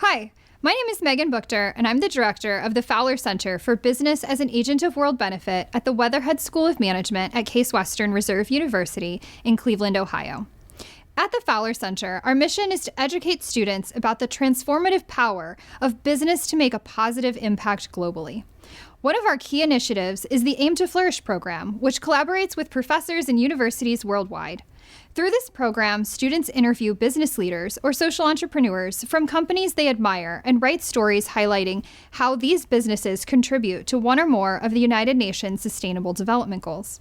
Hi, my name is Megan Buchter, and I'm the director of the Fowler Center for Business as an Agent of World Benefit at the Weatherhead School of Management at Case Western Reserve University in Cleveland, Ohio. At the Fowler Center, our mission is to educate students about the transformative power of business to make a positive impact globally. One of our key initiatives is the AIM2Flourish program, which collaborates with professors and universities worldwide. Through this program, students interview business leaders or social entrepreneurs from companies they admire and write stories highlighting how these businesses contribute to one or more of the United Nations Sustainable Development Goals.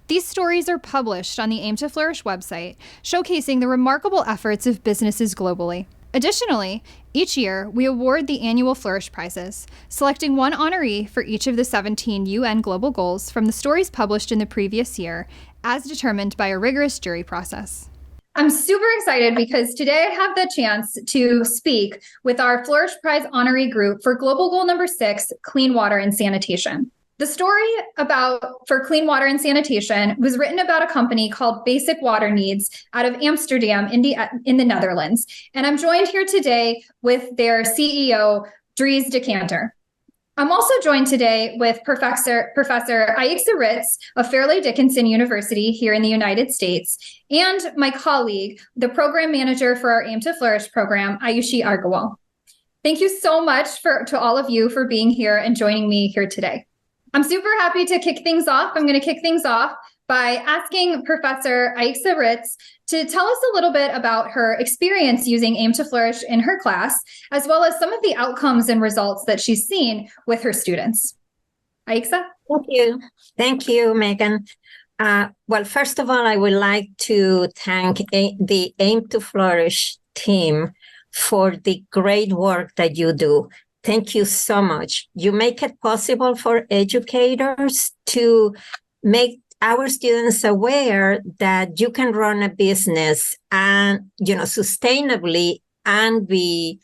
These stories are published on the AIM2Flourish website, showcasing the remarkable efforts of businesses globally. Additionally, each year, we award the annual Flourish Prizes, selecting one honoree for each of the 17 UN Global Goals from the stories published in the previous year, as determined by a rigorous jury process. I'm super excited because today I have the chance to speak with our Flourish Prize honoree group for Global Goal number 6, Clean Water and Sanitation. The story for clean water and sanitation was written about a company called Basic Water Needs out of Amsterdam in the Netherlands. And I'm joined here today with their CEO, Dries de Kater. I'm also joined today with Professor Aixa Ritz of Fairleigh Dickinson University here in the United States, and my colleague, the program manager for our AIM2Flourish program, Ayushi Argawal. Thank you so much to all of you for being here and joining me here today. I'm super happy to kick things off. I'm going to kick things off by asking Professor Aixa Ritz to tell us a little bit about her experience using AIM2Flourish in her class, as well as some of the outcomes and results that she's seen with her students. Aixa? Thank you. Thank you, Megan. Well, first of all, I would like to thank the AIM2Flourish team for the great work that you do. Thank you so much. You make it possible for educators to make our students aware that you can run a business and, sustainably and be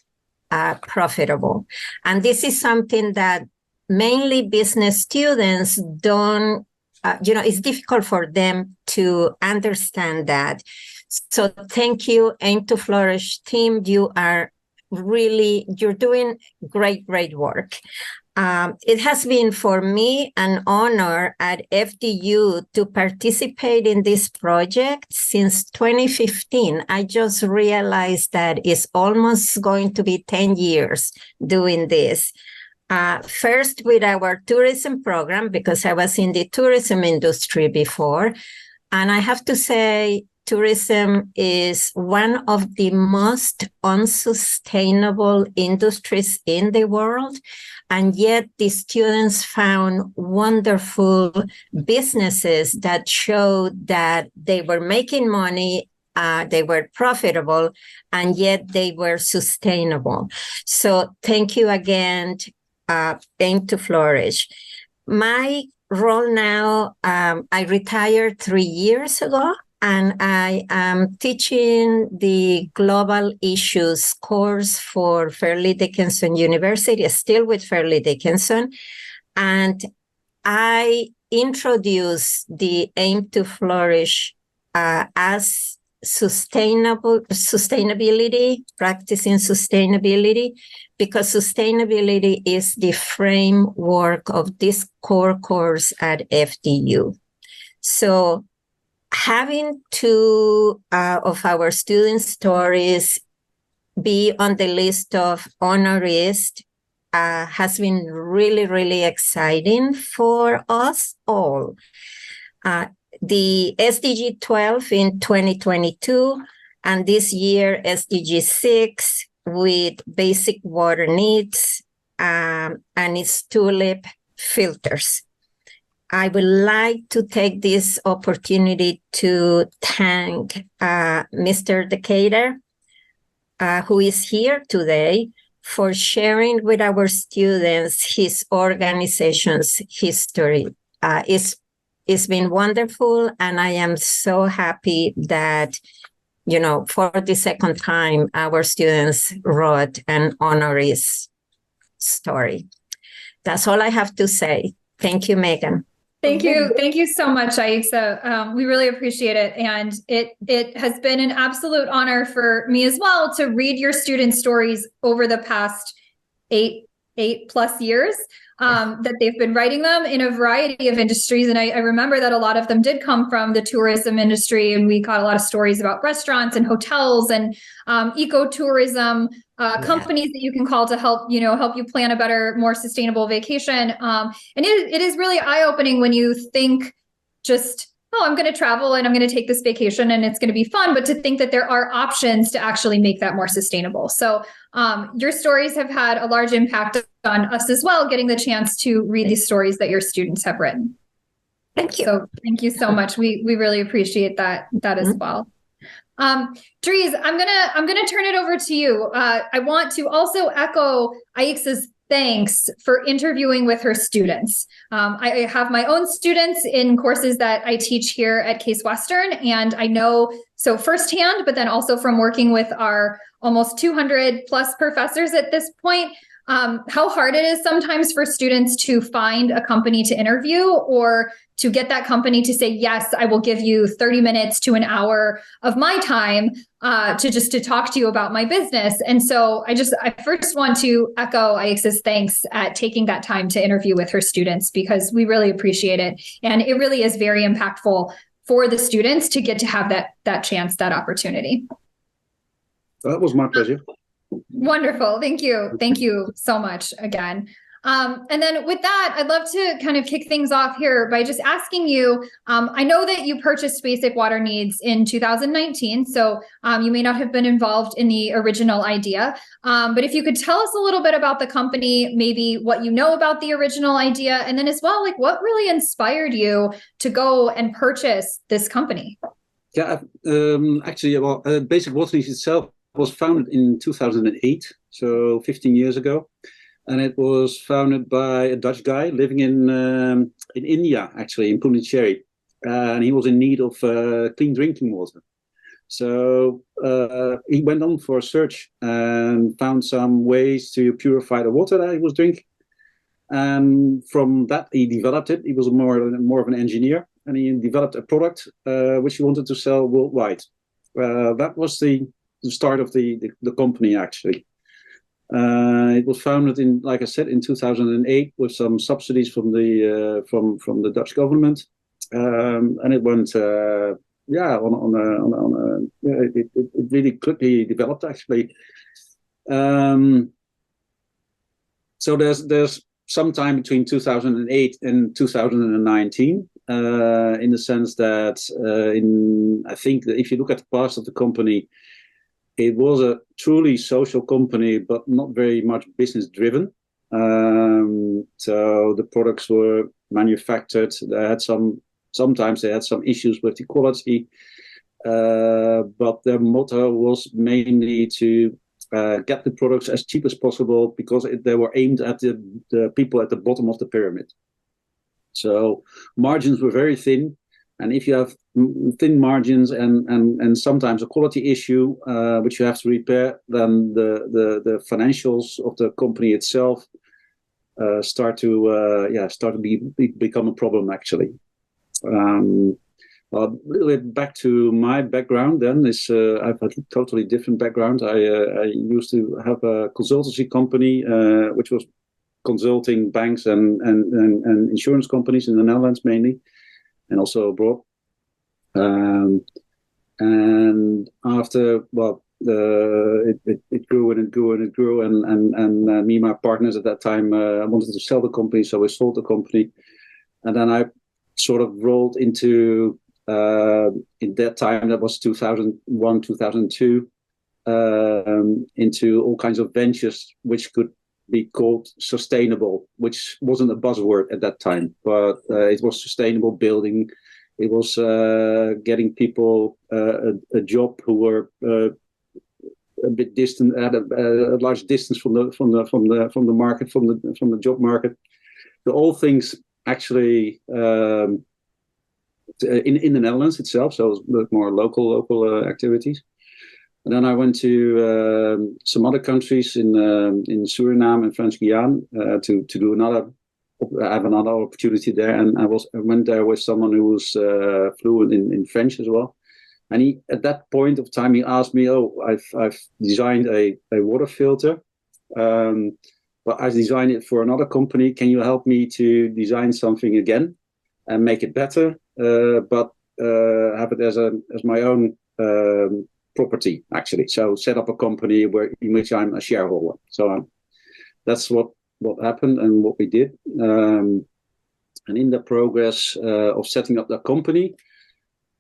profitable. And this is something that mainly business students don't, it's difficult for them to understand that. So thank you, AIM2Flourish team. You're doing great work. It has been for me an honor at FDU to participate in this project since 2015. I just realized that it's almost going to be 10 years doing this. First with our tourism program, because I was in the tourism industry before. And I have to say, tourism is one of the most unsustainable industries in the world. And yet the students found wonderful businesses that showed that they were making money, they were profitable, and yet they were sustainable. So thank you again, AIM2Flourish. My role now, I retired 3 years ago. And I am teaching the Global Issues course for Fairleigh Dickinson University, still with Fairleigh Dickinson. And I introduce the AIM2Flourish as sustainability, practicing sustainability, because sustainability is the framework of this core course at FDU. So having two of our student stories be on the list of honorees has been really exciting for us all. The SDG 12 in 2022, and this year SDG 6 with basic water needs, and its Tulip filters. I would like to take this opportunity to thank Mr. de Kater, who is here today, for sharing with our students his organization's history. It's been wonderful, and I am so happy that, for the second time, our students wrote an honorees story. That's all I have to say. Thank you, Megan. Thank you. Thank you so much, Aixa. We really appreciate it. And it has been an absolute honor for me as well to read your student stories over the past eight plus years that they've been writing them in a variety of industries. And I remember that a lot of them did come from the tourism industry. And we got a lot of stories about restaurants and hotels and ecotourism, companies that you can call to help you plan a better, more sustainable vacation. And it is really eye-opening when you think just, oh, I'm going to travel and I'm going to take this vacation and it's going to be fun, but to think that there are options to actually make that more sustainable. So your stories have had a large impact on us as well, getting the chance to read these stories that your students have written. Thank you. So thank you so much. We really appreciate that as well. Dries, I'm gonna turn it over to you. I want to also echo Aixa's thanks for interviewing with her students. I have my own students in courses that I teach here at Case Western, and I know so firsthand, but then also from working with our almost 200 plus professors at this point, how hard it is sometimes for students to find a company to interview or to get that company to say, yes, I will give you 30 minutes to an hour of my time to talk to you about my business. And so I first want to echo Aixa's thanks at taking that time to interview with her students, because we really appreciate it. And it really is very impactful for the students to get to have that chance, that opportunity. That was my pleasure. Wonderful. Thank you. Thank you so much again. And then with that, I'd love to kind of kick things off here by just asking you, I know that you purchased Basic Water Needs in 2019, so you may not have been involved in the original idea, but if you could tell us a little bit about the company, maybe what you know about the original idea, and then as well, like what really inspired you to go and purchase this company? Yeah, actually, Basic Water Needs itself was founded in 2008, so 15 years ago. And it was founded by a Dutch guy living in India, actually, in Pondicherry. And he was in need of clean drinking water. So he went on for a search and found some ways to purify the water that he was drinking. And from that, he developed it. He was more of an engineer. And he developed a product which he wanted to sell worldwide. That was the start of the company, actually. It was founded in, like I said, in 2008 with some subsidies from the Dutch government, and it went, it really quickly developed, actually. So there's some time between 2008 and 2019, in the sense that I think that if you look at the past of the company, it was a truly social company, but not very much business driven. So the products were manufactured. Sometimes they had some issues with the quality, but their motto was mainly to get the products as cheap as possible, because they were aimed at the people at the bottom of the pyramid. So margins were very thin. And if you have thin margins and sometimes a quality issue which you have to repair, then the financials of the company itself start to become a problem, actually. A little bit back to my background. Then I've had a totally different background. I used to have a consultancy company which was consulting banks and insurance companies in the Netherlands mainly, and also abroad. And after, it grew and it grew and it grew, and me and my partners at that time wanted to sell the company, so we sold the company. And then I sort of rolled into, in that time, that was 2001, 2002, into all kinds of ventures which could be called sustainable, which wasn't a buzzword at that time, but it was sustainable building. It was getting people a job who were a bit distant, at a large distance from the market, from the job market. So all things actually in the Netherlands itself. So it was more local activities. And then I went to some other countries in Suriname and French Guiana to do another have another opportunity there, and I went there with someone who was fluent in French as well. And he, at that point of time, he asked me, "Oh, I've designed a water filter, but I designed it for another company. Can you help me to design something again and make it better, but have it as my own property, actually? So set up a company in which I'm a shareholder." So that's what happened and what we did. And in the progress of setting up that company,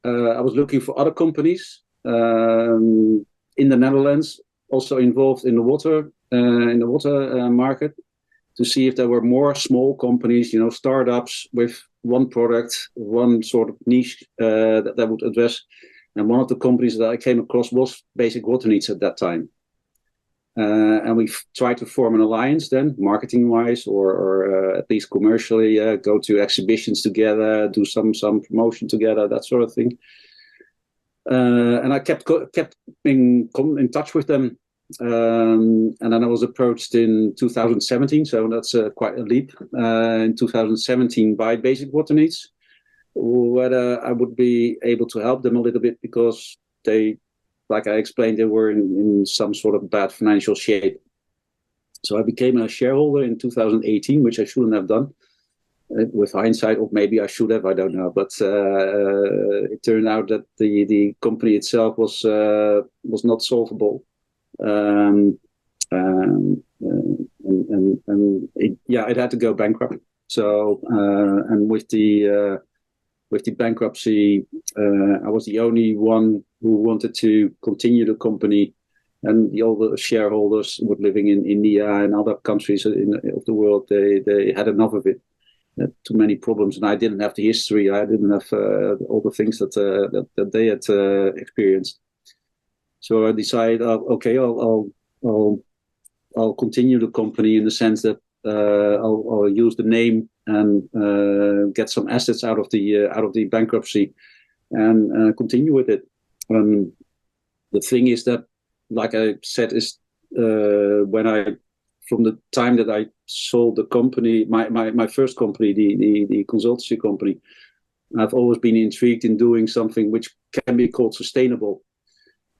I was looking for other companies in the Netherlands, also involved in the water market, to see if there were more small companies, startups with one product, one sort of niche that would address. And one of the companies that I came across was Basic Water Needs at that time. And we tried to form an alliance then, marketing-wise, or at least commercially, go to exhibitions together, do some promotion together, that sort of thing. And I kept in touch with them. And then I was approached in 2017, so that's quite a leap, in 2017 by Basic Water Needs, whether I would be able to help them a little bit, because they, like I explained, they were in some sort of bad financial shape. So I became a shareholder in 2018, which I shouldn't have done. With hindsight, or maybe I should have, I don't know. But it turned out that the company itself was not solvable. And it had to go bankrupt. So and with the bankruptcy, I was the only one who wanted to continue the company, and the other shareholders were living in India and other countries of the world. They had enough of it. Too many problems, and I didn't have the history. I didn't have all the things that they had experienced. So I decided, okay, I'll continue the company in the sense that I'll use the name and get some assets out of the bankruptcy and continue with it. The thing is that, like I said, is from the time that I sold the company, my first company, the consultancy company, I've always been intrigued in doing something which can be called sustainable.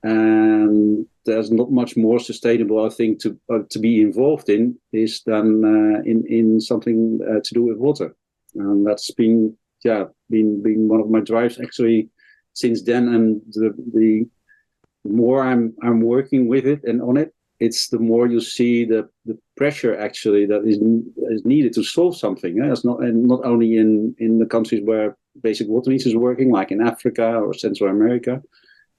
And there's not much more sustainable, I think, to be involved in is than in something to do with water. And that's been one of my drives actually since then. And the more I'm working with it and on it, it's the more you see the pressure actually that is needed to solve something. It's not only in the countries where Basic Water Needs is working, like in Africa or Central America,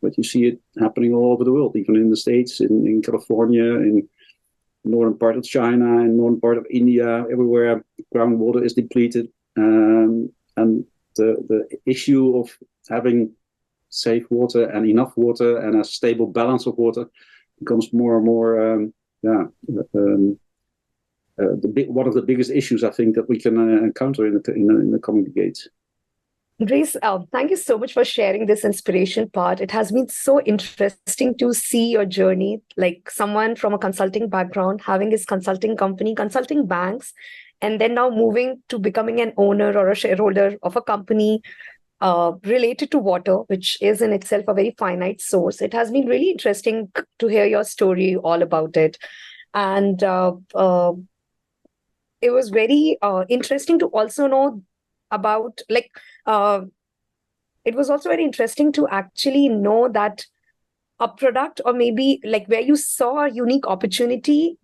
but you see it happening all over the world, even in the States, in California, in northern part of China, in northern part of India, everywhere groundwater is depleted. And the issue of having safe water and enough water and a stable balance of water becomes more and more one of the biggest issues, I think, that we can encounter in the coming decades. Dries, thank you so much for sharing this inspiration part. It has been so interesting to see your journey, like someone from a consulting background, having his consulting company, consulting banks, and then now moving to becoming an owner or a shareholder of a company related to water, which is in itself a very finite source. It has been really interesting to hear your story all about it. And it was very interesting to also know about, it was also very interesting to actually know that a product, or maybe like where you saw a unique opportunity,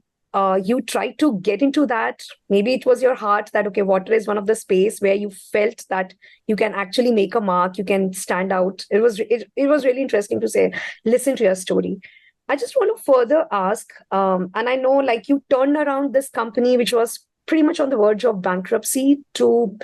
you tried to get into that. Maybe it was your heart that, okay, water is one of the space where you felt that you can actually make a mark, you can stand out. It was really interesting to listen to your story. I just want to further ask, and I know like you turned around this company, which was pretty much on the verge of bankruptcy, to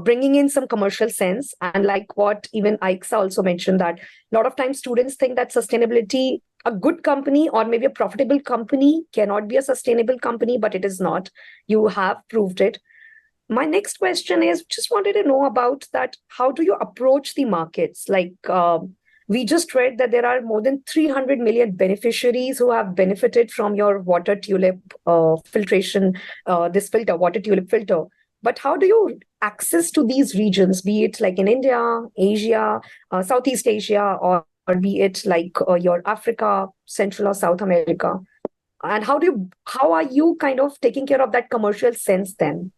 bringing in some commercial sense. And like what even Aixa also mentioned, that a lot of times students think that sustainability, a good company or maybe a profitable company cannot be a sustainable company, but it is not. You have proved it. My next question is, just wanted to know about that. How do you approach the markets? Like we just read that there are more than 300 million beneficiaries who have benefited from your water tulip filtration, this filter, water tulip filter. But how do you access to these regions, be it like in India, Asia, Southeast Asia, or be it like your Africa, Central or South America? And how are you kind of taking care of that commercial sense then?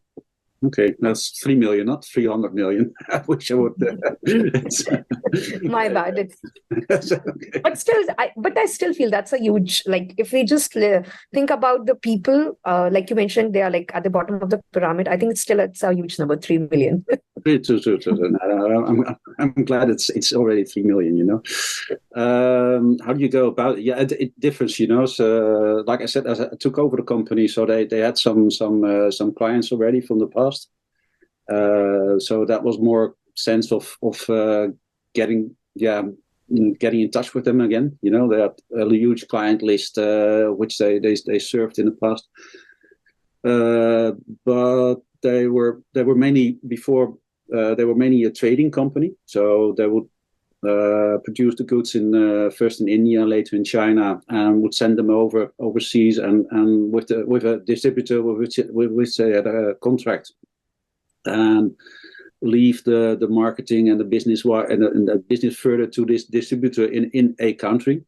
Okay, that's 3 million, not 300 million. I wish I would. My bad. Okay. But I still feel that's a huge, like, if we just think about the people, like you mentioned, they are like at the bottom of the pyramid. I think it's a huge number, 3 million. I'm glad it's already 3 million. You know, how do you go about it? Yeah, it differs. You know, so like I said, as I took over the company, so they had some clients already from the past. So that was more sense of getting in touch with them again. You know, they had a huge client list which they served in the past. But they were mainly before. They were mainly a trading company, so they would produce the goods first in India, later in China, and would send them overseas, and with a distributor with which they had a contract, and leave the marketing and the business and the business further to this distributor in a country,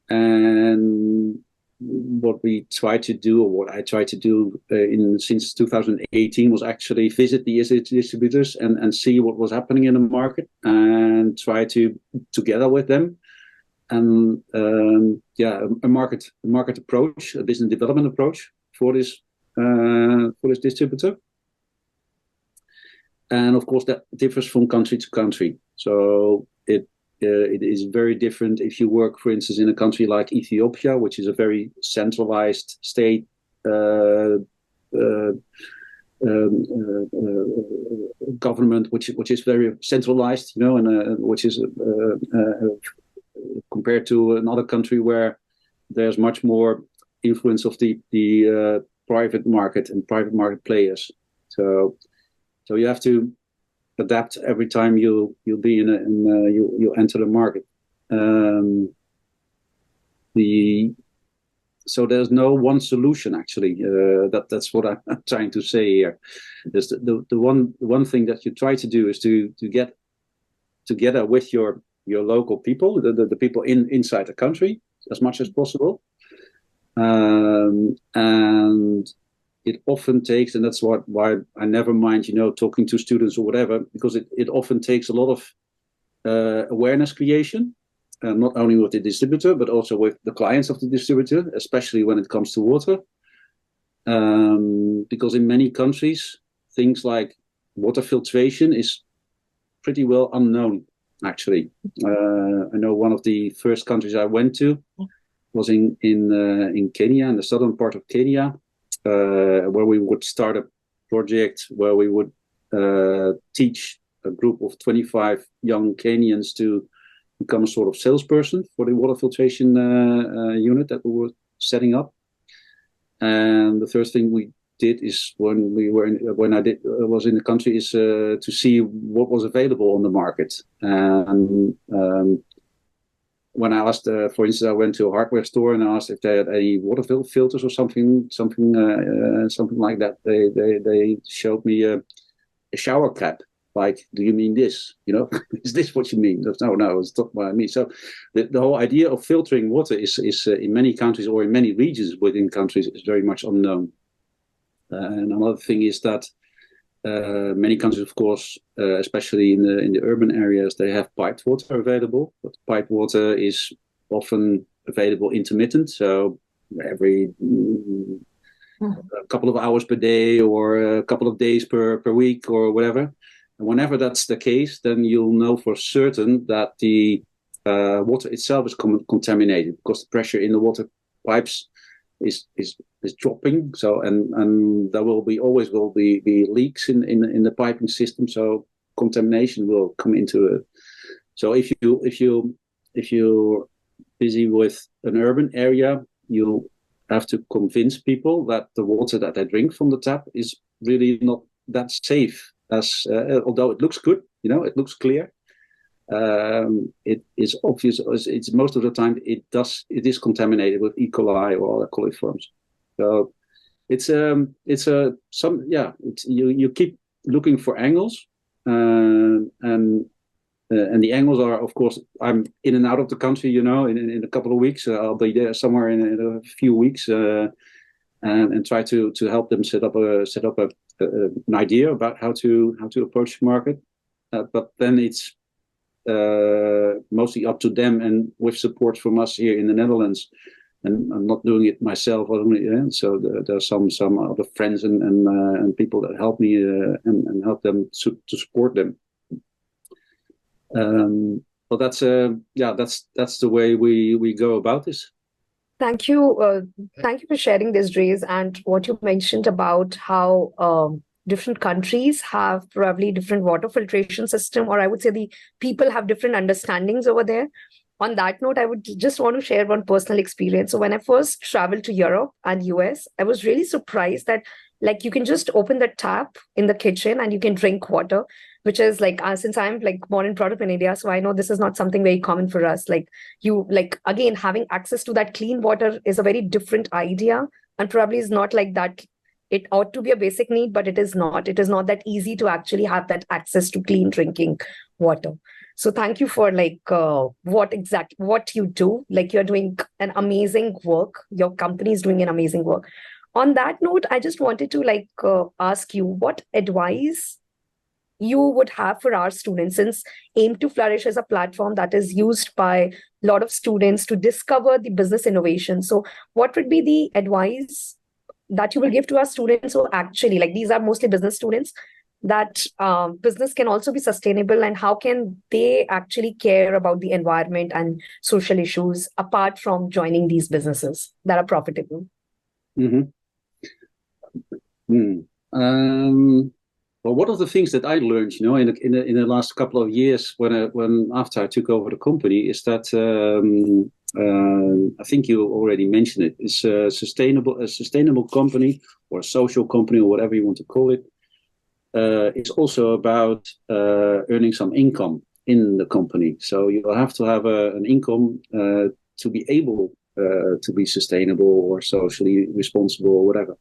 and what we try to do, or what I try to do since 2018, was actually visit the distributors and see what was happening in the market, and try to together with them, and a market approach, a business development approach for this distributor. And of course that differs from country to country. So it is very different if you work, for instance, in a country like Ethiopia, which is a very centralized state government, which is very centralized, you know, and which is compared to another country where there's much more influence of the private market and private market players. So you have to adapt every time you'll be you enter the market. So there's no one solution actually. That's what I'm trying to say here. There's the one thing that you try to do is to get together with your local people, the people inside the country, as much as possible, and it often takes, and that's why I never mind, you know, talking to students or whatever, because it often takes a lot of awareness creation, not only with the distributor, but also with the clients of the distributor, especially when it comes to water. Because in many countries, things like water filtration is pretty well unknown, actually. I know one of the first countries I went to was in Kenya, in the southern part of Kenya, where we would start a project where we would teach a group of 25 young Kenyans to become a sort of salesperson for the water filtration unit that we were setting up. And the first thing we did is when I was in the country is to see what was available on the market. And when I asked, for instance, I went to a hardware store and I asked if they had any water filters or something like that. They showed me a shower cap. Like, do you mean this? You know, is this what you mean? No, it's not what I mean. So the whole idea of filtering water is in many countries, or in many regions within countries, is very much unknown. And another thing is that many countries, of course, especially in the urban areas, they have piped water available. But piped water is often available intermittent, so every a couple of hours per day, or a couple of days per week, or whatever. And whenever that's the case, then you'll know for certain that the water itself is contaminated, because the pressure in the water pipes is dropping. So and there always will be leaks in the piping system. So contamination will come into it. So if you're busy with an urban area, you have to convince people that the water that they drink from the tap is really not that safe. As although it looks good, you know, it looks clear. It is obvious. It's most of the time it is contaminated with E. coli or other coliforms. So It's you keep looking for angles, and the angles are, of course, I'm in and out of the country, in a couple of weeks. I'll be there somewhere in a few weeks, and try to help them set up an idea about how to approach the market. But then it's mostly up to them, and with support from us here in the Netherlands. And I'm not doing it myself only. So there's some other friends and people that help me and help them to support them. But that's the way we go about this. Thank you for sharing this, Dries, and what you mentioned about how different countries have probably different water filtration system, or I would say the people have different understandings over there. On that note, I would just want to share one personal experience. So when I first traveled to Europe and US, I was really surprised that like you can just open the tap in the kitchen and you can drink water, which is like, since I'm like born and brought up in India, so I know this is not something very common for us. Like again, having access to that clean water is a very different idea, and probably is not like that. It ought to be a basic need, but it is not. It is not that easy to actually have that access to clean drinking water. So thank you for what you do. Like you're doing an amazing work. Your company is doing an amazing work. On that note, I just wanted to ask you what advice you would have for our students, since AIM2Flourish is a platform that is used by a lot of students to discover the business innovation. So what would be the advice that you will give to our students who actually, like these are mostly business students, that business can also be sustainable, and how can they actually care about the environment and social issues apart from joining these businesses that are profitable? Well, one of the things that I learned, in the last couple of years when after I took over the company, is that I think you already mentioned it. It's a sustainable company, or a social company, or whatever you want to call it. It's also about earning some income in the company. So you have to have an income to be able to be sustainable or socially responsible or whatever.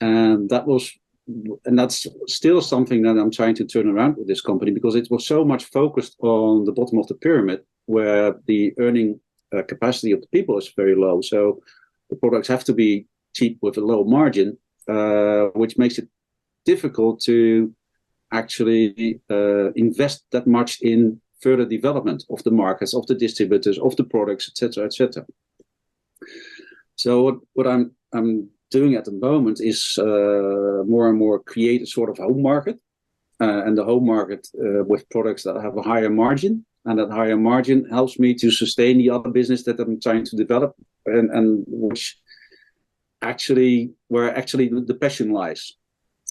And that's still something that I'm trying to turn around with this company, because it was so much focused on the bottom of the pyramid, where the earning capacity of the people is very low. So the products have to be cheap with a low margin, which makes it difficult to actually invest that much in further development of the markets, of the distributors, of the products, etc., etc. So what I'm doing at the moment is more and more create a sort of home market, and the home market with products that have a higher margin, and that higher margin helps me to sustain the other business that I'm trying to develop, and which actually where the passion lies.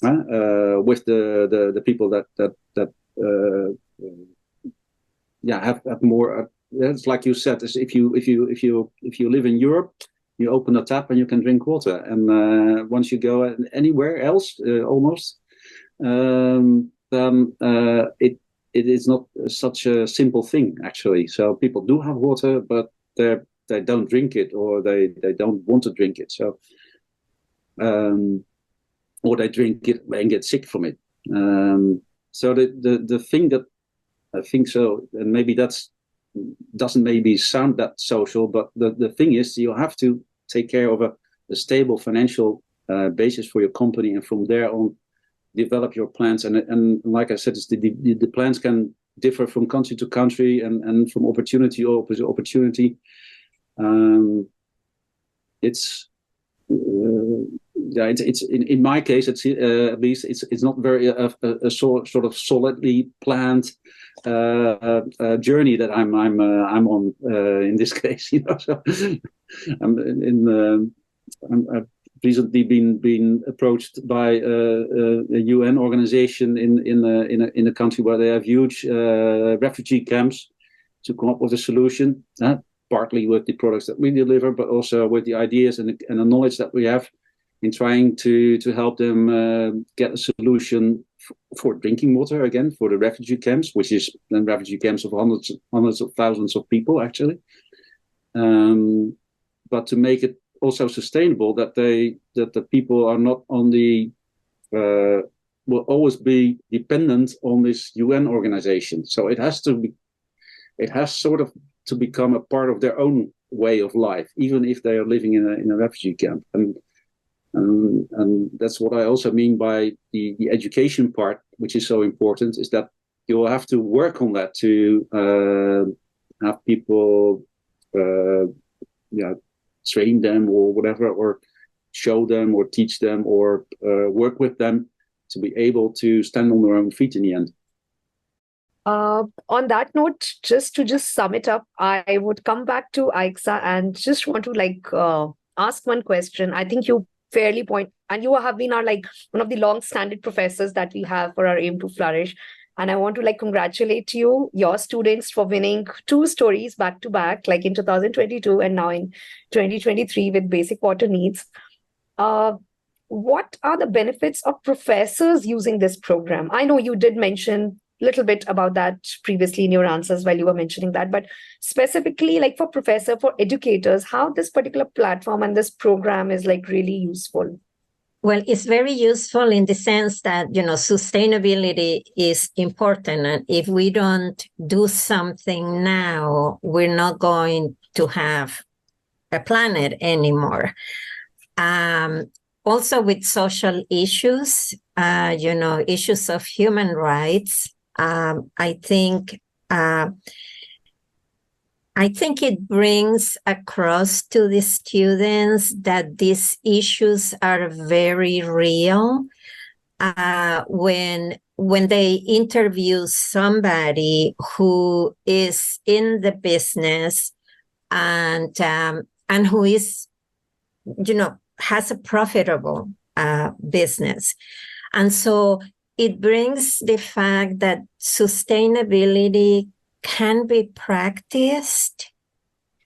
With the people that have more. It's like you said, is if you live in Europe, you open a tap and you can drink water, and once you go anywhere else, almost, then it is not such a simple thing actually. So people do have water, but they don't drink it, or they don't want to drink it. So. Or they drink it and get sick from it. So the thing that I think so, and maybe doesn't maybe sound that social, but the thing is, you have to take care of a stable financial basis for your company, and from there on develop your plans. And like I said, the plans can differ from country to country, and from opportunity to opportunity. It's in my case, it's at least it's not very a sort of solidly planned journey that I'm on in this case. So I've recently been approached by a UN organization in a country where they have huge refugee camps, to come up with a solution. Partly with the products that we deliver, but also with the ideas and the knowledge that we have in trying to help them get a solution for drinking water, again, for the refugee camps, which is then refugee camps of hundreds of thousands of people, actually. But to make it also sustainable, that the people are not on the will always be dependent on this UN organization. So it has sort of to become a part of their own way of life, even if they are living in a refugee camp. And that's what I also mean by the education part, which is so important, is that you will have to work on that to have people train them or whatever, or show them or teach them or work with them to be able to stand on their own feet in the end. On that note, just to sum it up, I would come back to Aixa and just want to ask one question. I think you fairly point, and you have been our one of the long-standing professors that we have for our AIM2Flourish. And I want to congratulate you, your students, for winning 2 stories back to back, like in 2022 and now in 2023 with basic water needs. What are the benefits of professors using this program? I know you did mention a little bit about that previously in your answers while you were mentioning that, but specifically for for educators, how this particular platform and this program is really useful. Well, it's very useful in the sense that, sustainability is important. And if we don't do something now, we're not going to have a planet anymore. Also with social issues, issues of human rights, I think it brings across to the students that these issues are very real. When they interview somebody who is in the business and who is, has a profitable business. And so it brings the fact that sustainability can be practiced,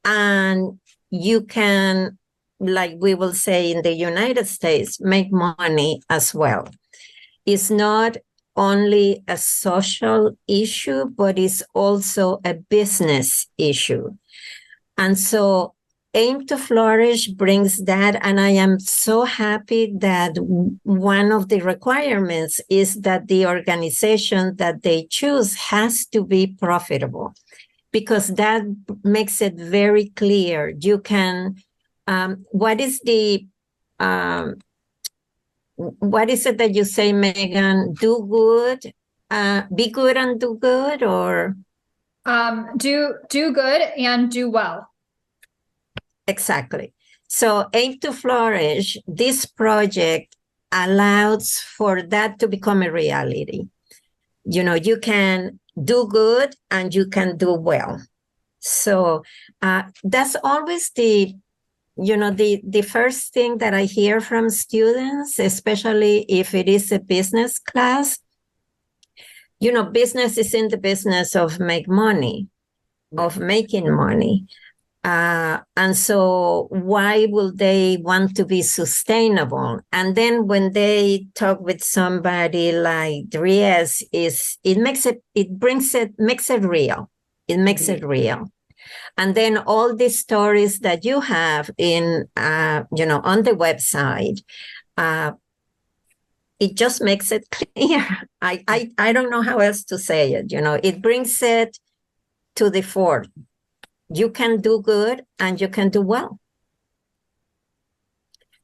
and you can, like we will say in the United States, make money as well. It's not only a social issue, but it's also a business issue. And so AIM2Flourish brings that, and I am so happy that one of the requirements is that the organization that they choose has to be profitable, because that makes it very clear. You can, what is it that you say, Megan? Do good, be good and do good, or? Do good and do well. Exactly. So AIM2Flourish, this project allows for that to become a reality. You can do good and you can do well. So that's always the first thing that I hear from students, especially if it is a business class. Business is in the business of making money. And so why will they want to be sustainable? And then when they talk with somebody like Dries, makes it real. It makes it real. And then all these stories that you have in, on the website, it just makes it clear. I don't know how else to say it. It brings it to the fore. You can do good and you can do well.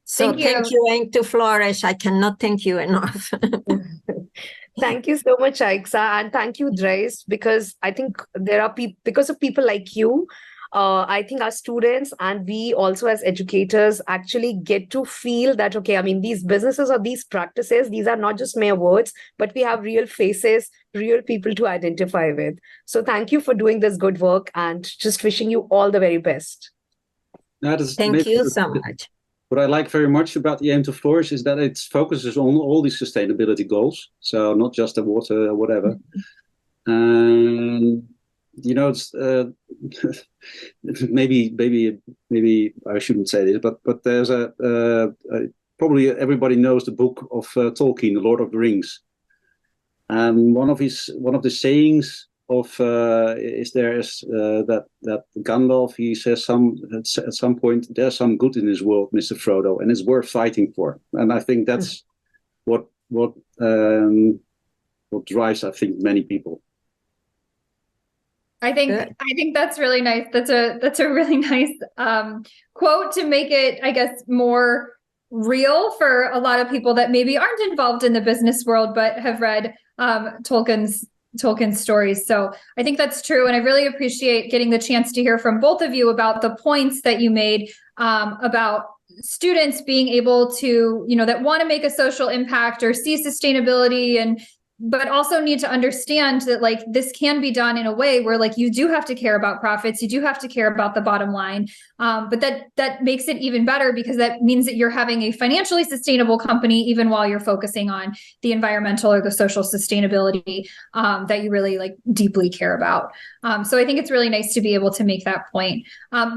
So thank you, AIM2Flourish. I cannot thank you enough. Thank you so much, Aixa, and thank you, Dries, because I think there are because of people like you, I think our students and we also as educators actually get to feel that, okay, I mean, these businesses or these practices, these are not just mere words, but we have real faces, real people to identify with. So thank you for doing this good work and just wishing you all the very best. Thank you so much. What I like very much about the AIM2Flourish is that it focuses on all these sustainability goals. So not just the water or whatever. And it's maybe I shouldn't say this, but there's probably everybody knows the book of Tolkien, The Lord of the Rings, and one of the sayings is that Gandalf, he says at some point, there's some good in this world, Mr. Frodo, and it's worth fighting for. And I think that's what drives, I think, many people. I think that's really nice. That's a really nice quote to make it, I guess, more real for a lot of people that maybe aren't involved in the business world but have read Tolkien's stories. So I think that's true, and I really appreciate getting the chance to hear from both of you about the points that you made about students being able to, that want to make a social impact or see sustainability, but also need to understand that like this can be done in a way where like you do have to care about profits, you do have to care about the bottom line, but that makes it even better because that means that you're having a financially sustainable company even while you're focusing on the environmental or the social sustainability that you really like deeply care about. So I think it's really nice to be able to make that point.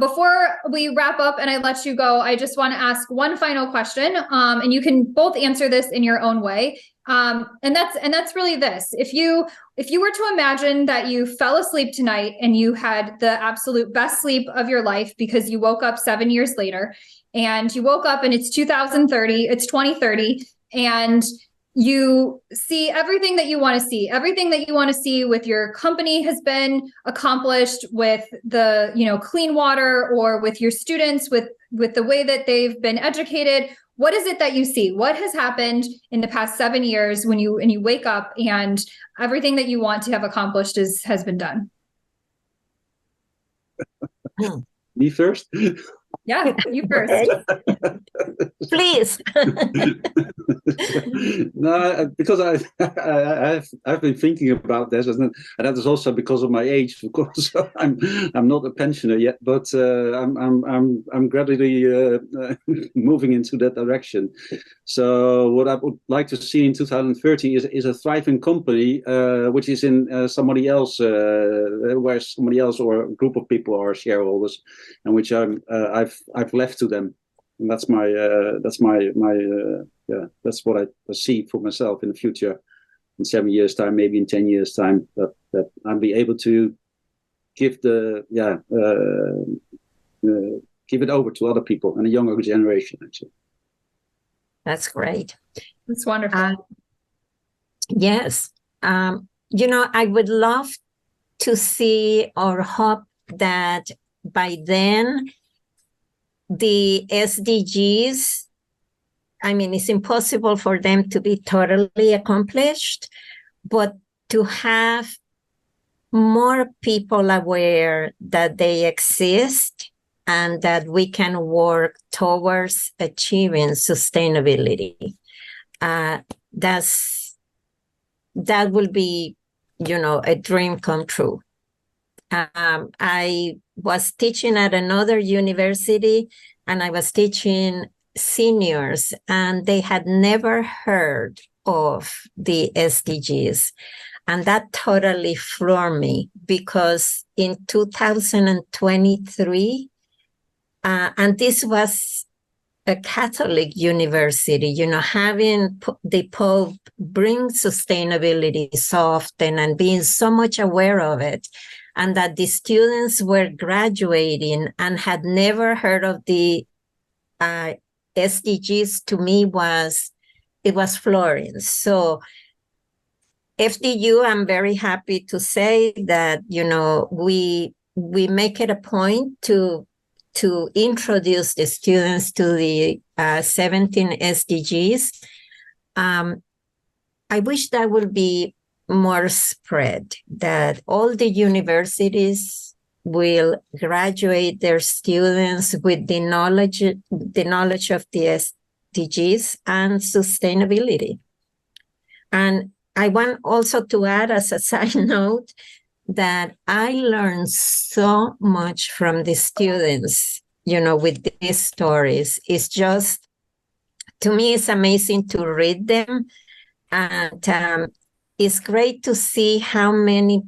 Before we wrap up and I let you go, I just want to ask one final question, and you can both answer this in your own way. And that's really this. If you were to imagine that you fell asleep tonight and you had the absolute best sleep of your life because you woke up 7 years later, and you woke up and it's 2030, and you see everything that you want to see with your company has been accomplished, with the, clean water, or with your students, with the way that they've been educated. What is it that you see? What has happened in the past 7 years when you wake up and everything that you want to have accomplished has been done? Me first? Yeah, you first. Please. No, because I've been thinking about this, and that is also because of my age, of course. So I'm not a pensioner yet, but I'm gradually moving into that direction. So what I would like to see in 2030 is a thriving company, which is in somebody else, where somebody else or a group of people are shareholders, and which I've left to them. And that's what I see for myself in the future, in 7 years' time, maybe in 10 years' time, that I'll be able to give give it over to other people and a younger generation, actually. That's great. That's wonderful. Yes. I would love to see or hope that by then the SDGs, it's impossible for them to be totally accomplished, but to have more people aware that they exist and that we can work towards achieving sustainability. That will be, a dream come true. I was teaching at another university, and I was teaching seniors, and they had never heard of the SDGs. And that totally floored me, because in 2023, and this was a Catholic university, having the Pope bring sustainability so often and being so much aware of it, and that the students were graduating and had never heard of the SDGs, to me it was flooring. So FDU, I'm very happy to say that, we make it a point to introduce the students to the 17 SDGs. I wish that would be more spread, that all the universities will graduate their students with the knowledge of the SDGs and sustainability. And I want also to add, as a side note, that I learned so much from the students, with these stories. It's just, to me, it's amazing to read them. And it's great to see how many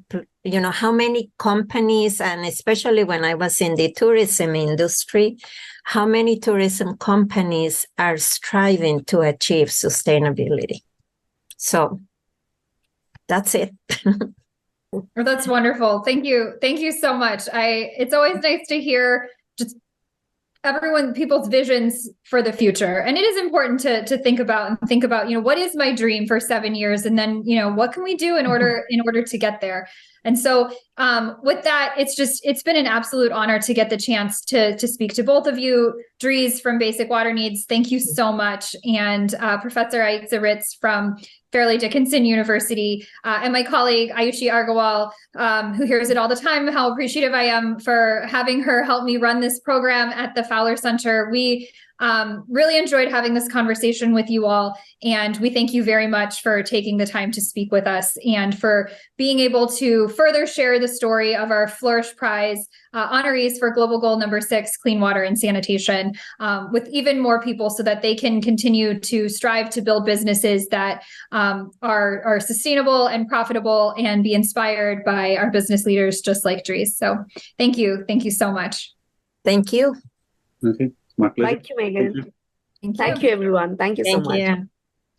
companies, and especially when I was in the tourism industry, how many tourism companies are striving to achieve sustainability. So that's it. That's wonderful. Thank you. Thank you so much. It's always nice to hear just people's visions for the future. And it is important to think about, what is my dream for 7 years? And then, what can we do in order to get there? And so with that, it's been an absolute honor to get the chance to speak to both of you. Dries from Basic Water Needs, thank you so much. And Professor Aixa Ritz from Fairleigh Dickinson University, and my colleague Ayushi Argawal, who hears it all the time, how appreciative I am for having her help me run this program at the Fowler Center. We really enjoyed having this conversation with you all, and we thank you very much for taking the time to speak with us and for being able to further share the story of our Flourish Prize honorees for Global Goal number 6, clean water and sanitation, with even more people so that they can continue to strive to build businesses that are sustainable and profitable and be inspired by our business leaders just like Dries. So thank you. Thank you so much. Thank you. Okay. My pleasure. Thank you, Megan. Thank you. Thank you, everyone. Thank you so Thank much. you.